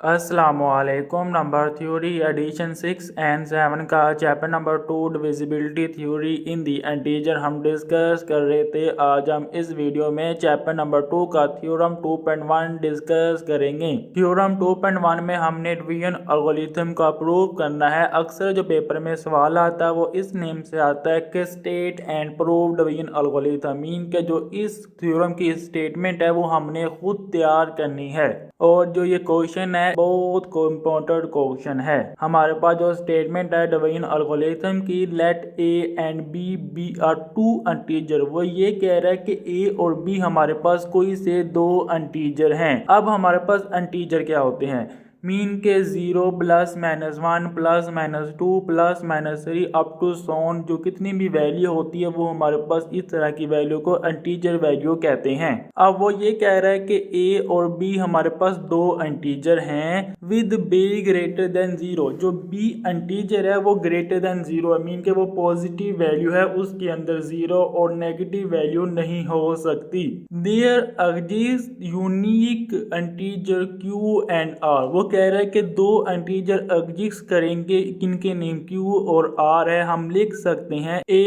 अस्सलामुअलैकुम। Number theory addition 6 and 7 का chapter number 2 divisibility theory in the integer हम discuss कर रहे थे। आज हम इस वीडियो में चैप्टर नंबर 2 का थ्योरम 2.1 डिस्कस करेंगे। थ्योरम 2.1 में हमने डिवीजन एल्गोरिथम का प्रूव करना है। अक्सर जो पेपर में सवाल आता है वो इस नेम से आता है कि state and prove division algorithm. Mean के जो इस थ्योरम की स्टेटमेंट है वो हमने खुद तैयार करनी है और जो ये क्वेश्चन है बहुत इम्पोर्टेंट क्वेश्चन है। हमारे पास जो स्टेटमेंट है डिवीजन एल्गोरिथम की, let A and B are two integer, वो ये कह रहा है कि ए और बी हमारे पास कोई से दो इंटीजर हैं। अब हमारे पास इंटीजर क्या होते हैं? मीन के 0 plus minus 1 plus minus 2 plus minus 3 up to so on, जो कितनी भी वैल्यू होती है वो हमारे पास इस तरह की वैल्यू को इंटीजर वैल्यू कहते हैं। अब वो ये कह रहा है कि ए और बी हमारे पास दो इंटीजर हैं विद बी ग्रेटर देन 0। जो बी इंटीजर है वो ग्रेटर देन 0 है, मीन के वो पॉजिटिव वैल्यू है, उसके अंदर 0 और नेगेटिव वैल्यू नहीं हो सकती। There exist unique integer Q and R, वो कह रहा है कि दो इंटीजर एग्जिस्ट करेंगे, किनके नेम क्यू और आर है। हम लिख सकते हैं a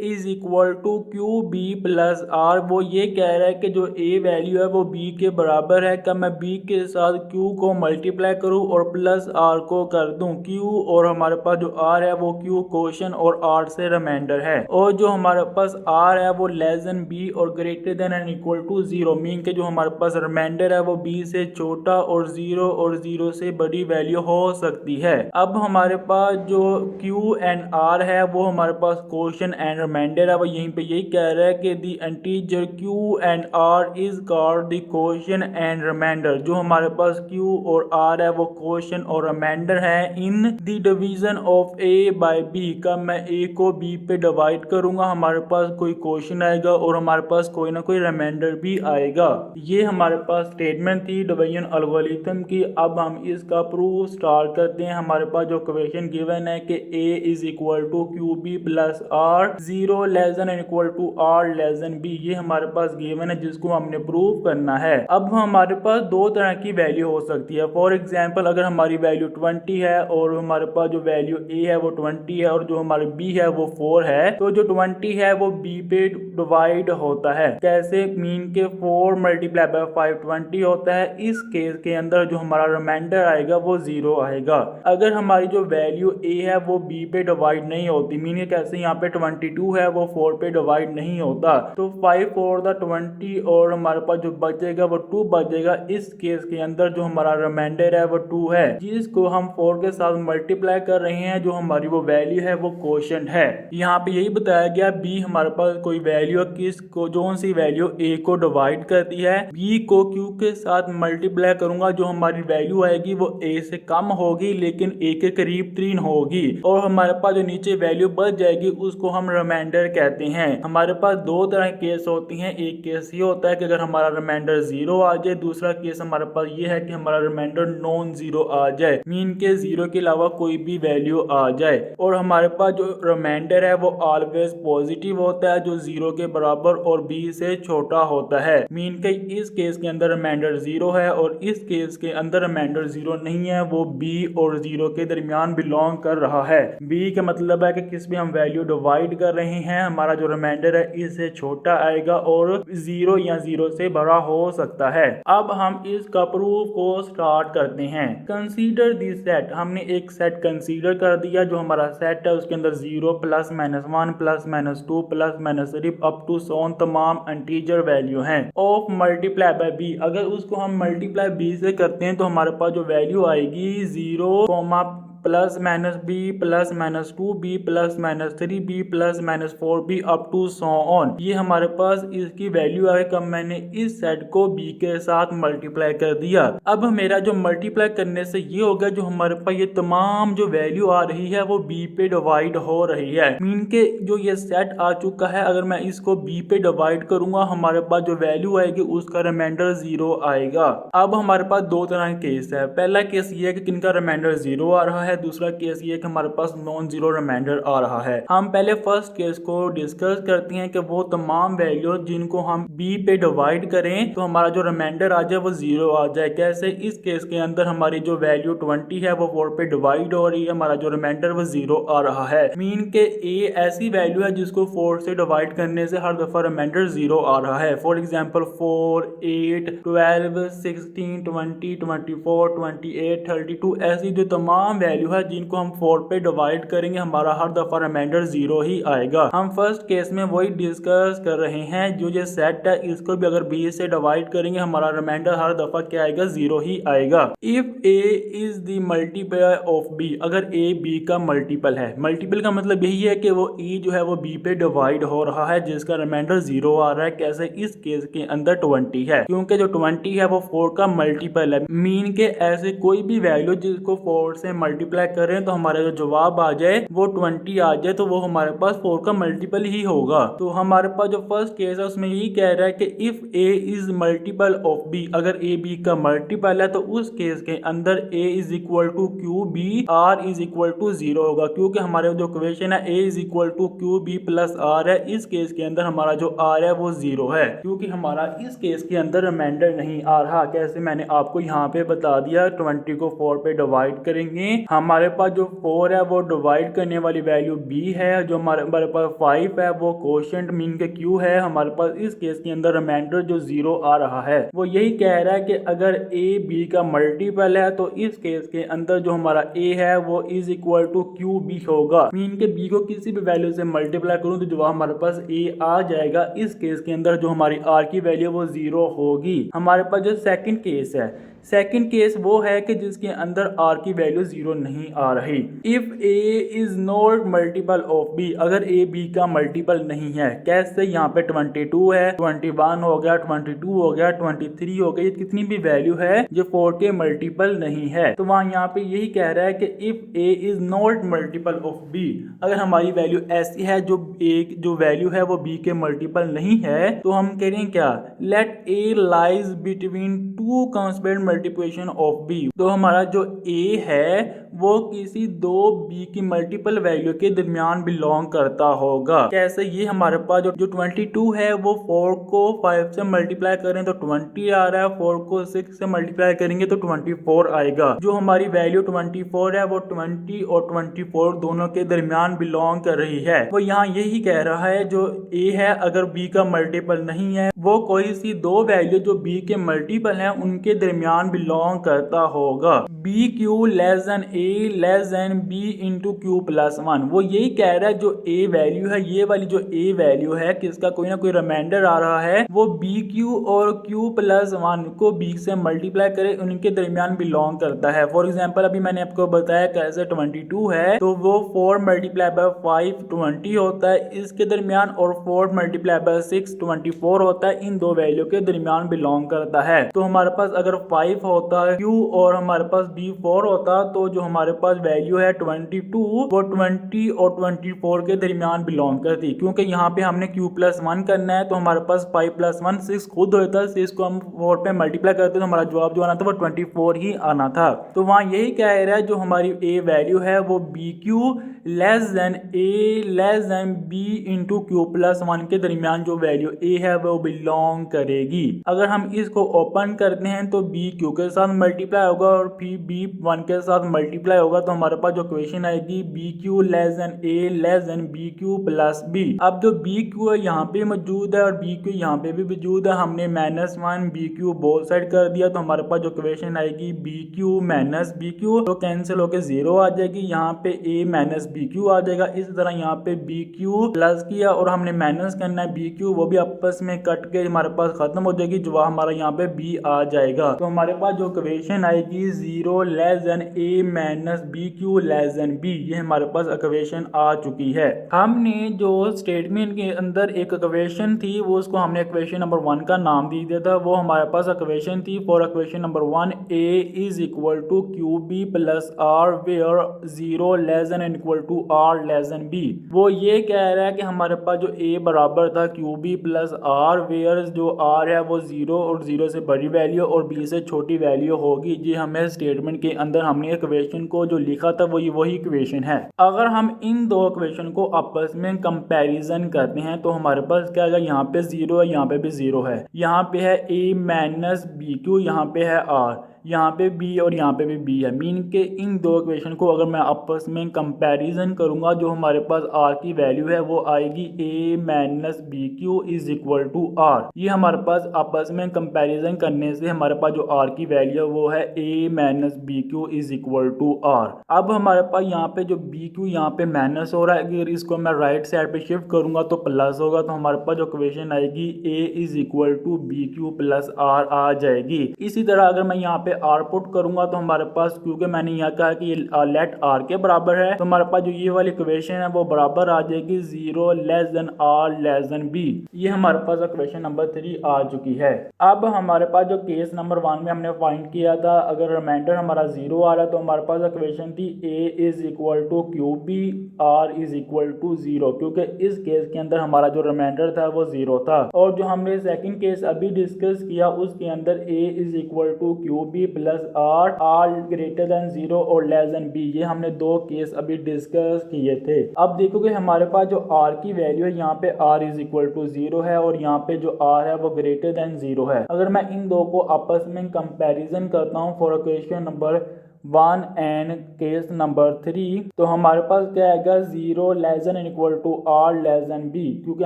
is equal to Q B plus R. वो ये कह रहा है कि जो a वैल्यू है वो b के बराबर है। क्या मैं b के साथ q को मल्टीप्लाई करूं और प्लस r को कर दूं। q और हमारे पास जो r है वो q क्वोशन और r से रिमाइंडर है, और जो हमारे पास r है वो लेस देन b और greater than and equal to 0। Mean के जो हमारे पास रिमाइंडर है वो b से छोटा और 0 से बड़ी वैल्यू हो सकती है। अब हमारे पास जो Q एंड R है वो हमारे पास क्वोशन एंड रिमाइंडर है। वो यहीं पे यही कह रहा है कि the integer Q and R is called the quotient and remainder. जो हमारे पास Q और R है वो क्वोशन और रिमाइंडर है in the division of A by B। का मैं A को B पे डिवाइड करूंगा, हमारे पास कोई क्वोशन आएगा और हमारे पास कोई ना कोई रिमाइंडर भी आएगा। ये हमारे पास स्टेटमेंट थी डिवीजन एल्गोरिथम की। अब हम इसका प्रूफ स्टार्ट करते हैं। हमारे पास जो क्वेश्चन गिवन है कि a is equal to Q B plus R, 0 less than and equal to R less than B, ये हमारे पास गिवन है जिसको हमने प्रूव करना है। अब हमारे पास दो तरह की वैल्यू हो सकती है। फॉर एग्जांपल अगर हमारी वैल्यू 20 है और हमारे पास जो वैल्यू a है वो 20 है और जो हमारी b है वो 4 है, तो जो 20 है वो b पे डिवाइड होता है। कैसे? मीन के 4 मल्टीप्लाई बाय 5 20 होता है। इस केस के अंदर जो हमारा रिमाइंडर आएगा वो 0 आएगा। अगर हमारी जो वैल्यू a है वो b पे डिवाइड नहीं होती, मीन कैसे यहाँ पे 22 है वो 4 पे डिवाइड नहीं होता, तो 5 4 द 20 और हमारे पास जो बचेगा वो 2 बचेगा। इस केस के अंदर जो हमारा रिमाइंडर है वो 2 है, जिसको हम 4 के साथ मल्टीप्लाई कर रहे हैं। जो हमारी वो वैल्यू है वो क्वोशंट है। यहाँ पे यही बताया गया b हमारे पास कोई वैल्यू किस को जो सी वैल्यू a को डिवाइड करती है, b को q के साथ मल्टीप्लाई करूंगा, जो हमारी वैल्यू आएगी वो a से कम होगी लेकिन a के करीब 3 होगी, और हमारे पास जो नीचे वैल्यू बच जाएगी उसको हम रिमाइंडर कहते हैं। हमारे पास दो तरह के केस होती हैं। एक केस ये होता है कि अगर हमारा रिमाइंडर 0 आ जाए, दूसरा केस हमारे पास ये है कि हमारा रिमाइंडर नॉन 0 आ जाए, मीन के 0 के अलावा कोई भी वैल्यू आ जाए। और हमारे पास जो रिमाइंडर है वो ऑलवेज पॉजिटिव होता है, जो 0 के बराबर और b से छोटा होता है। मीन के इस केस के अंदर रिमाइंडर 0 है और इस केस के अंदर रिमाइंडर 0 नहीं है, वो b और 0 के दरमियान बिलोंग कर रहा है। b का मतलब है कि किस भी हम वैल्यू डिवाइड कर रहे हैं, हमारा जो रिमाइंडर है इससे छोटा आएगा और 0 या 0 से बड़ा हो सकता है। अब हम इसका प्रूफ को स्टार्ट करते हैं। कंसीडर दिस सेट, हमने एक सेट कंसीडर कर दिया। जो हमारा सेट है उसके अंदर 0 plus minus 1 plus minus 2 plus minus 3 up to so on तमाम इंटीजर वैल्यू हैं ऑफ मल्टीप्लाई बाय b। अगर उसको हम मल्टीप्लाई b से करते हैं तो हमारे पास जो वैल्यू आएगी 0 plus minus B plus minus 2b plus minus 3b plus minus 4b up to so on, ये हमारे पास इसकी वैल्यू है। कब मैंने इस सेट को b के साथ मल्टीप्लाई कर दिया। अब मेरा जो मल्टीप्लाई करने से ये होगा, जो हमारे पास ये तमाम जो वैल्यू आ रही है वो b पे डिवाइड हो रही है। मीन के जो ये सेट आ चुका है, अगर मैं इसको b पे डिवाइड करूंगा हमारे पास जो वैल्यू आएगी उसका रिमाइंडर 0 आएगा। अब हमारे पास दो तरह के केस है। पहला केस ये है कि किनका रिमाइंडर 0 आ रहा है, है, दूसरा केस ये कि हमारे पास नॉन जीरो रिमाइंडर आ रहा है। हम पहले फर्स्ट केस को डिस्कस करते हैं कि वो तमाम वैल्यू जिनको हम b पे डिवाइड करें तो हमारा जो रिमाइंडर आ जाए वो जीरो आ जाए। कैसे? इस केस के अंदर हमारी जो वैल्यू 20 है वो 4 पे डिवाइड हो रही है, हमारा जो रिमाइंडर वो जीरो आ रहा है। मीन के a ऐसी वैल्यू है जिसको 4 से डिवाइड करने से हर दफा रिमाइंडर जीरो आ रहा है। फॉर एग्जाम्पल 4, 8, 12, 16, 20, 24, 28, 32 ऐसी जो तमाम वैल्यू है जिनको हम 4 पे डिवाइड करेंगे हमारा हर दफा रिमाइंडर जीरो ही आएगा। हम फर्स्ट केस में वही डिस्कस कर रहे हैं, जो ये सेट है इसको भी अगर b से डिवाइड करेंगे हमारा रिमाइंडर हर दफा क्या आएगा? जीरो ही आएगा। If a is the multiple of b, अगर a b का मल्टीपल है, मल्टीपल का मतलब यही है कि वो e जो है वो b पे डिवाइड हो रहा है जिसका रिमाइंडर जीरो आ रहा है। कैसे? इस केस के अंदर 20 है, क्योंकि जो 20 है वो 4 का मल्टीपल है। मीन के ऐसे कोई भी वैल्यू जिसको 4 से मल्टीप्लाई करें तो हमारा जो जवाब आ जाए वो 20 आ जाए, तो वो हमारे पास 4 का मल्टीपल ही होगा। तो हमारे पास जो फर्स्ट केस है उसमें यही कह रहा है कि if a is multiple of b, अगर a b का मल्टीपल है तो उस केस के अंदर a is equal to Q B, r is equal to zero होगा, क्योंकि हमारे जो इक्वेशन है a is equal to Q B plus r है। इस केस के अंदर हमारा जो r है वो जीरो है, क्योंकि हमारा इस केस के अंदर रिमाइंडर नहीं आ रहा। कैसे? मैंने आपको यहाँ पे बता दिया, 20 को 4 पे डिवाइड करेंगे, हमारे पास जो 4 है वो डिवाइड करने वाली वैल्यू b है, जो हमारे पास 5 है वो कोशेंट मीन के q है। हमारे पास इस केस के अंदर रिमाइंडर जो जीरो आ रहा है वो यही कह रहा है कि अगर a b का मल्टीपल है तो इस केस के अंदर जो हमारा a है वो is equal to Q B होगा। मीन के b को किसी भी वैल्यू से मल्टीप्लाई करूं तो जवाब हमारे पास a आ जाएगा। इस केस के अंदर जो हमारी r की वैल्यू वो जीरो होगी। हमारे पास जो सेकंड केस है, सेकंड केस वो है कि जिसके अंदर r की वैल्यू जीरो नहीं आ रही। If a is not multiple of b, अगर a b का मल्टीपल नहीं है। कैसे? यहाँ पे 22 है, 21 हो गया, 22 हो गया, 23 हो गया, ये कितनी भी वैल्यू है जो 4 के मल्टीपल नहीं है। तो वहाँ यहाँ पे यही कह रहा है कि if a is not multiple of b, अगर हमारी वैल्यू ऐसी है जो a जो वैल्यू है वो b के मल्टीपल नहीं है, तो हम कह रहे हैं क्या? Let a lies between two constant multiplication of b। तो हमारा जो a है वो किसी दो b की मल्टीपल वैल्यू के दरमियान बिलोंग करता होगा। कैसे? ये हमारे पास जो 22 है वो 4 को 5 से मल्टीप्लाई करें तो 20 आ रहा है, 4 को 6 से मल्टीप्लाई करेंगे तो 24 आएगा। जो हमारी वैल्यू 24 है वो 20 और 24 दोनों के दरमियान बिलोंग कर रही है। वो यहाँ यही कह रहा है जो a है अगर b का मल्टीपल नहीं है वो कोई सी दो वैल्यू जो b के मल्टीपल है उनके दरमियान बिलोंग करता होगा। B Q less than A less than B into Q plus 1। वो यही कह रहा है जो ए वैल्यू है, ये वाली जो ए वैल्यू है किसका कोई ना कोई रिमाइंडर आ रहा है, वो बी क्यू और क्यू प्लस 1 को बी से मल्टीप्लाई करे उनके दरमियान बिलोंग करता है। फॉर एग्जाम्पल अभी मैंने आपको बताया कैसे 22 है तो वो 4 मल्टीप्लाई बाय 5 20 होता है इसके दरमियान, और 4 मल्टीप्लाई बाय 6 24 होता है, इन दो वैल्यू के दरमियान बिलोंग करता है। तो हमारे पास अगर 5 होता है क्यू और हमारे पास बी 4 होता तो जो हमारे पास वैल्यू है 22 वो 20 और 24 के दरमियान बिलोंग करती, क्योंकि यहाँ पे हमने q प्लस 1 करना है तो हमारे पास 5 प्लस 1 6 खुद होता है, 6 को हम 4 पे मल्टीप्लाई करते तो हमारा जवाब जो आना था वो 24 ही आना था। तो वहाँ यही कह रहा है जो हमारी a वैल्यू है वो B Q less than a less than b into Q plus 1 के दरमियान जो वैल्यू a है वो बिलोंग करेगी। अगर हम इसको ओपन करते हैं तो b q के साथ मल्टीप्लाई होगा और फिर b 1 के साथ मल्टीप्लाई होगा, तो हमारे पास जो इक्वेशन आएगी B Q less than a less than B Q plus b। अब जो बी क्यू है यहाँ पे मौजूद है और बी क्यू यहाँ पे भी मौजूद है, हमने -1 बी क्यू बोथ साइड कर दिया तो हमारे पास जो इक्वेशन आएगी B Q minus B Q तो कैंसिल होकर 0 आ जाएगी। यहाँ पे a माइनस बी क्यू आ जाएगा। इस तरह यहाँ पे बी क्यू प्लस किया और हमने माइनस करना है बी क्यू, वो भी आपस में कट के हमारे पास खत्म हो जाएगी, जो हमारा यहाँ पे b आ जाएगा। तो हमारे पास जो इक्वेशन आएगी 0 less than a minus B Q less than b, ये हमारे पास इक्वेशन आ चुकी है। हमने जो स्टेटमेंट के अंदर एक इक्वेशन थी वो उसको हमने इक्वेशन नंबर 1 का नाम दे दिया था, वो हमारे पास इक्वेशन थी for equation number 1 a is equal to Q B plus R where 0 less than equal to R less than b। वो ये कह रहा है कि हमारे पास जो a बराबर था Q B plus R where जो r है वो 0 और 0 से बड़ी वैल्यू और b से छोटी वैल्यू होगी। जी हमें स्टेटमेंट के अंदर हमने इक्वेशन इक्वेशन को जो लिखा था वही इक्वेशन है। अगर हम इन दो इक्वेशन को आपस में कंपैरिजन करते हैं तो हमारे पास क्या आएगा, यहाँ पे 0 है, यहाँ पे भी 0 है, यहाँ पे है a माइनस बी क्यू, यहाँ पे है r, यहाँ पे b और यहाँ पे भी b है। मीन के इन दो इक्वेशन को अगर मैं आपस में कंपैरिजन करूंगा, जो हमारे पास r की वैल्यू है वो आएगी a minus B Q is equal to r। ये हमारे पास आपस में कंपैरिजन करने से हमारे पास जो r की वैल्यू है वो है a minus B Q is equal to r। अब हमारे पास यहाँ पे जो बी क्यू यहाँ पे माइनस हो रहा है, अगर इसको मैं राइट साइड पे शिफ्ट करूंगा तो प्लस होगा, तो हमारे पास जो इक्वेशन आएगी a is equal to B Q plus r आ जाएगी। इसी तरह अगर मैं यहाँ पे r पुट करूंगा तो हमारे पास, क्योंकि मैंने यहाँ कहा कि लेट r के बराबर है, तो हमारे पास जो ये वाली इक्वेशन है वो बराबर आ जाएगी 0 less then r less than b। ये हमारे पास इक्वेशन नंबर 3 आ चुकी है। अब हमारे पास जो केस नंबर 1 में हमने फाइंड किया था, अगर रिमाइंडर हमारा 0 आ रहा है तो हमारे पास इक्वेशन थी a is equal to Q B r is equal to 0, क्योंकि इस केस के अंदर हमारा जो रिमाइंडर था वो 0 था। और जो हमने सेकंड केस अभी डिस्कस किया उसके अंदर a is equal to Q B plus r greater than 0 और लेस देन b, ये हमने दो केस अभी डिस्कस किए थे। अब देखोगे हमारे पास जो r की वैल्यू है, यहाँ पे r इज इक्वल टू 0 है और यहाँ पे जो r है वो ग्रेटर देन 0 है। अगर मैं इन दो को आपस में कंपैरिजन करता हूँ for equation number 1 and case number 3, तो हमारे पास क्या आएगा 0 less than equal to r less than b, क्योंकि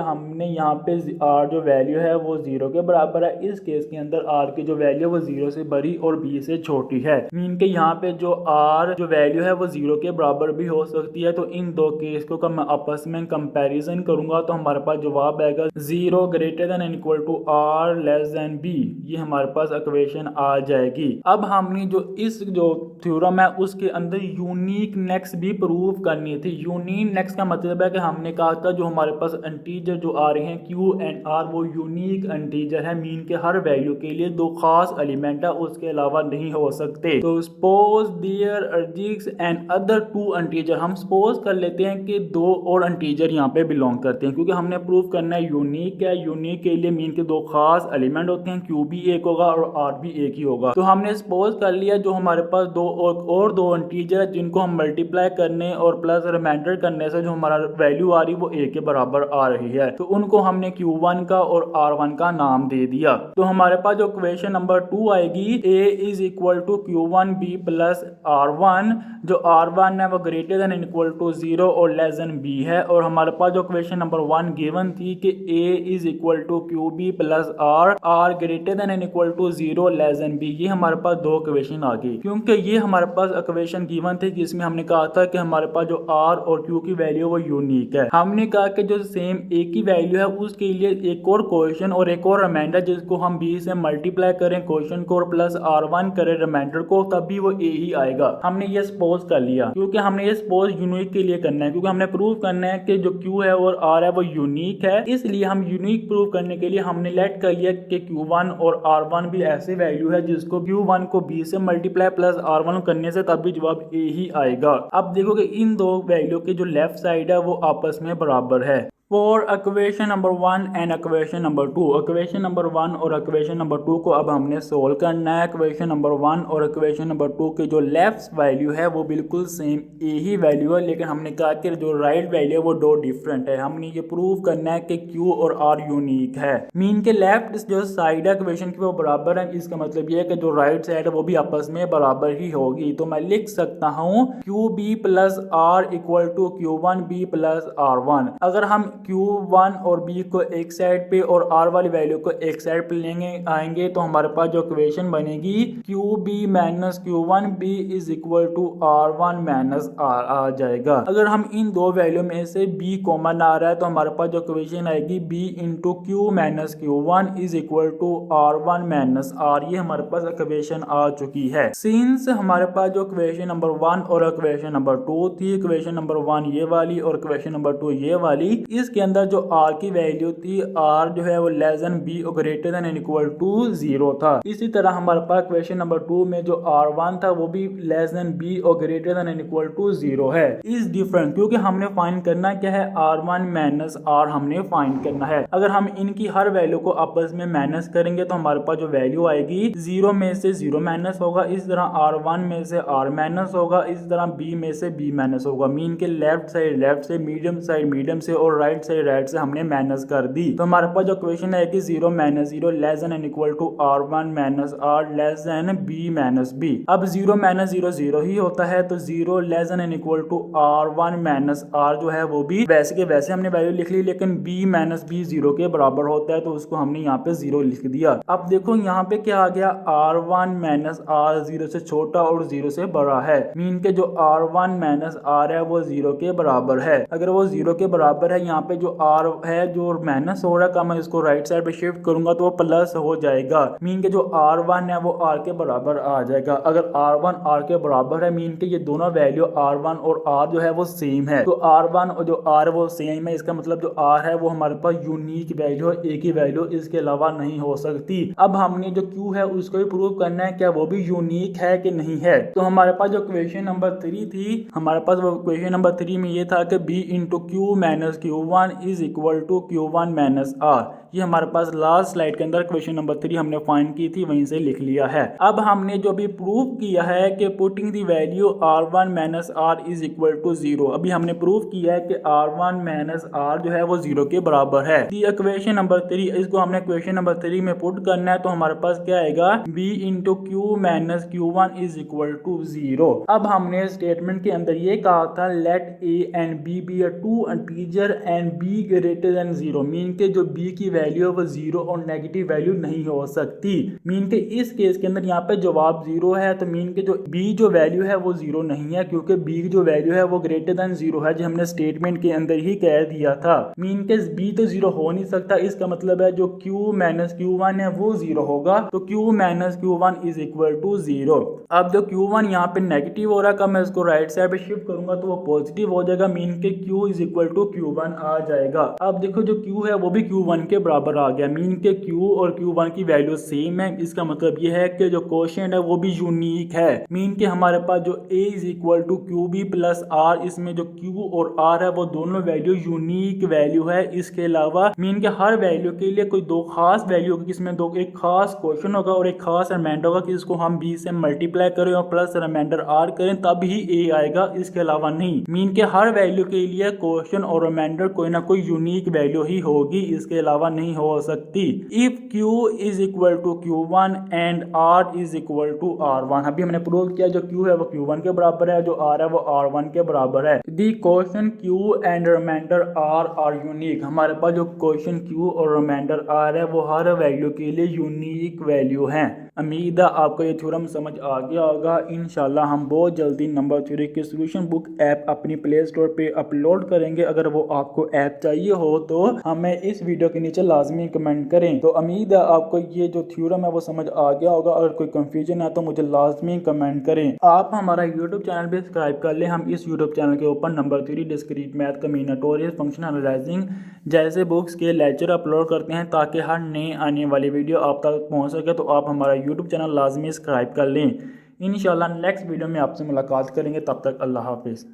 हमने यहाँ पे r जो वैल्यू है वो 0 के बराबर है। इस केस के अंदर r की जो वैल्यू है वो 0 से बड़ी और b से छोटी है। मीन के यहाँ पे जो r जो वैल्यू है वो 0 के बराबर भी हो सकती है। तो इन दो केस को मैं आपस में कंपैरिजन करूंगा तो हमारे पास जवाब आएगा 0 greater than equal to r less than b। ये हमारे पास इक्वेशन आ जाएगी। अब हमने जो इस जो थ्योरम है उसके अंदर यूनिकनेस भी प्रूव करनी थी। यूनिकनेस का मतलब है कि हमने कहा था जो हमारे पास इंटीजर जो आ रहे हैं q एंड r वो यूनिक इंटीजर है। मीन के हर वैल्यू के लिए दो खास एलिमेंट है, उसके अलावा नहीं हो सकते। तो suppose there exist and other two integer, हम सपोज कर लेते हैं कि दो और इंटीजर यहाँ पे बिलोंग करते हैं, क्योंकि हमने प्रूव करना है यूनिक है। यूनिक के लिए मीन के दो खास एलिमेंट होते हैं, q भी एक होगा और r भी एक ही होगा। तो हमने सपोज कर लिया जो हमारे पास दो और दो इंटीजर है जिनको हम मल्टीप्लाई करने और प्लस रिमाइंडर करने से जो हमारा वैल्यू आ रही वो a के बराबर आ रही है, तो उनको हमने q1 का और r1 का नाम दे दिया। तो हमारे पास जो इक्वेशन नंबर 2 आएगी a is equal to q1 b plus r1, जो r1 है वो ग्रेटर देन इक्वल टू 0 और लेस देन b है। और हमारे पास जो इक्वेशन नंबर 1 गिवन थी कि a is equal to qb plus r greater than equal to 0 less than b, ये हमारे पास दो इक्वेशन आ गई। क्योंकि ये हमारे पास इक्वेशन गिवन थे जिसमें हमने कहा था कि हमारे पास जो r और q की वैल्यू वो यूनिक है। हमने कहा कि जो सेम a की वैल्यू है उसके लिए एक और क्वेश्चन और एक और रिमाइंडर जिसको हम b से मल्टीप्लाई करें क्वेश्चन को और प्लस r1 करें रिमाइंडर को, तभी वो a ही आएगा। हमने ये सपोज कर लिया क्योंकि हमने ये सपोज यूनिक के लिए करना है, क्योंकि हमने प्रूव करना है कि जो q है और r है वो यूनिक है। इसलिए हम यूनिक प्रूव करने के लिए हमने लेट कर लिया कि q1 और r1 भी ऐसे वैल्यू है जिसको q1 को b से मल्टीप्लाई प्लस r1 करने से तभी जवाब a ही आएगा। अब देखो कि इन दो वैल्यू के जो लेफ्ट साइड है वो आपस में बराबर है। For equation number 1 and equation number 2, equation number 1 और इक्वेशन नंबर 2 को अब हमने सोल्व करना है। इक्वेशन नंबर 1 और इक्वेशन नंबर 2 के जो लेफ्ट वैल्यू है वो बिल्कुल सेम ए ही वैल्यू है, लेकिन हमने कहा कि जो राइट वैल्यू है वो दो डिफरेंट है। हमने ये प्रूव करना है कि q और r यूनिक है। मीन के लेफ्ट जो साइड है इक्वेशन की वो बराबर है, इसका मतलब ये है कि जो राइट साइड है वो भी आपस में बराबर ही होगी। तो मैं लिख सकता हूँ qb plus r equal to q1b plus r1। अगर हम q1 और b को एक साइड पे और r वाली वैल्यू को एक साइड पे लेंगे आएंगे तो हमारे पास जो इक्वेशन बनेगी qb minus q1b is equal to r1 minus r आ जाएगा। अगर हम इन दो वैल्यू में से b कॉमन आ रहा है तो हमारे पास जो इक्वेशन आएगी b into q minus q1 is equal to r1 minus r। ये हमारे पास इक्वेशन आ चुकी है। सिंस हमारे पास जो इक्वेशन नंबर 1 और इक्वेशन नंबर 2 थी, इक्वेशन नंबर 1 ये वाली और इक्वेशन नंबर 2 ये वाली, इसके अंदर जो आर की वैल्यू थी, आर जो है वो लेस देन बी और greater than and equal to 0 था। इसी तरह हमारे पास क्वेश्चन नंबर 2 में जो R1 था वो भी लेस देन बी और greater than and equal to 0 है। इस डिफरेंस क्योंकि हमने फाइंड करना क्या है, R1 माइनस R हमने फाइंड करना है। अगर हम इनकी हर वैल्यू को आपस में माइनस करेंगे तो हमारे पास जो वैल्यू आएगी 0 में से 0 माइनस होगा, इस तरह R1 में से R माइनस होगा, इस तरह B में से B माइनस होगा। मीन के लेफ्ट से, मीडियम से और राइट से हमने माइनस कर दी। तो हमारे पास जो क्वेश्चन है कि 0 minus 0 less than and equal to R1 minus R less than B minus B। अब 0 माइनस 0 0 ही होता है, तो 0 less than and equal to R1 minus R जो है वो भी वैसे के वैसे हमने वैल्यू लिख ली, लेकिन B माइनस B 0 के बराबर होता है तो उसको हमने यहाँ पे 0 लिख दिया। अब देखो यहाँ पे क्या आ गया, R1 माइनस R 0 से छोटा और 0 से बड़ा है। मीन के जो R1 माइनस R है वो 0 के बराबर है। अगर वो 0 के बराबर है, यहाँ पे जो R है जो माइनस हो रहा है, मैं इसको राइट साइड पे शिफ्ट करूंगा तो वो प्लस हो जाएगा। मीन के जो R1 है वो R के बराबर आ जाएगा। अगर R1 R के बराबर है, मीन के ये दोनों वैल्यू R1 और R जो है वो सेम है, तो R1 और जो R वो सेम है, इसका मतलब जो R है वो हमारे पास यूनिक वैल्यू है, एक ही वैल्यू इसके अलावा नहीं हो सकती। अब हमने जो Q है उसको भी प्रूव करना है क्या वो भी यूनिक है कि नहीं है। तो हमारे पास जो क्वेश्चन नंबर 3 थी, हमारे पास वो क्वेश्चन नंबर 3 में ये था कि B into Q minus Q1 is equal to Q1 minus R। ये हमारे पास लास्ट स्लाइड के अंदर क्वेश्चन नंबर 3 हमने फाइंड की थी, वहीं से लिख लिया है। अब हमने जो भी प्रूव किया है कि putting the value R1 minus R is equal to 0, अभी हमने प्रूव किया है कि R1 माइनस R जो है वो 0 के बराबर है। क्वेश्चन नंबर 3, इसको हमने क्वेश्चन नंबर 3 में पुट करना है, तो हमारे पास क्या आएगा, B into Q minus Q1 is equal to 0। अब हमने स्टेटमेंट के अंदर ये कहा था let A and B be a two integer and B greater than 0। Mean के जो B की वैल्यू है वो 0 और नेगेटिव वैल्यू नहीं हो सकती। मीन के इस केस के अंदर यहाँ पे जवाब 0 है, तो मीन के जो B जो वैल्यू है वो 0 नहीं है, क्योंकि B की जो वैल्यू है वो ग्रेटर देन 0 है, जो हमने स्टेटमेंट के अंदर ही कह दिया था। मीन के B तो 0 हो नहीं सकता, इसका मतलब है जो Q माइनस Q1 है वो 0 होगा, तो Q minus Q1 is equal to 0। अब जो Q1 यहाँ पे नेगेटिव हो रहा है, मैं इसको राइट साइड पे शिफ्ट करूंगा तो वो पॉजिटिव हो जाएगा। मीन के Q is equal to Q1 आ जाएगा। अब देखो जो Q है वो भी Q1 के बराबर आ गया। मीन के Q और Q1 की वैल्यू सेम है, इसका मतलब ये है कि जो क्वोशिएंट है वो भी यूनिक है। मीन के हमारे पास जो A is equal to QB plus R, इसमें जो Q और R है वो दोनों वैल्यू यूनिक वैल्यू है। इसके अलावा मीन के हर वैल्यू के लिए कोई दो खास वैल्यू होगी, जिसमें दो एक खास क्वेश्चन होगा और एक खास रिमाइंडर होगा कि इसको हम B से मल्टीप्लाई करें और प्लस रिमाइंडर R करें तब ही A आएगा, इसके अलावा नहीं। मीन के हर वैल्यू के लिए क्वेश्चन और रिमाइंडर कोई ना कोई यूनिक वैल्यू ही होगी, इसके अलावा नहीं हो सकती। If Q is equal to Q1 and R is equal to R1, अभी हमने प्रूव किया जो Q है वो Q1 के बराबर है, जो R है वो R1 के बराबर है। The question Q and remainder R are unique, हमारे पास जो क्वेश्चन Q और रिमाइंडर R है वो हर वैल्यू के लिए यूनिक वैल्यू है। उम्मीद है आपको ये थ्योरम समझ आ गया होगा। इंशाल्लाह हम बहुत जल्दी नंबर थ्योरी की सॉल्यूशन बुक ऐप अपनी प्ले स्टोर पे अपलोड करेंगे। अगर वो आपको ऐप चाहिए हो तो हमें इस वीडियो के नीचे लाजमी कमेंट करें। तो उम्मीद है आपको ये जो थ्योरम है वो समझ आ गया होगा। अगर कोई कंफ्यूजन है तो मुझे लाजमी कमेंट करें। आप हमारा यूट्यूब चैनल भी सब्सक्राइब कर लें। हम इस यूट्यूब चैनल के ऊपर number theory, discrete math, combinatorial, function analysing जैसे बुक्स के लेक्चर अपलोड करते हैं, ताकि हर नए आने वाली वीडियो आप तक पहुंच सके। तो आप हमारा यूट्यूब चैनल लाजमी सब्सक्राइब कर लें। इंशाल्लाह नेक्स्ट वीडियो में आपसे मुलाकात करेंगे, तब तक अल्लाह हाफिज़।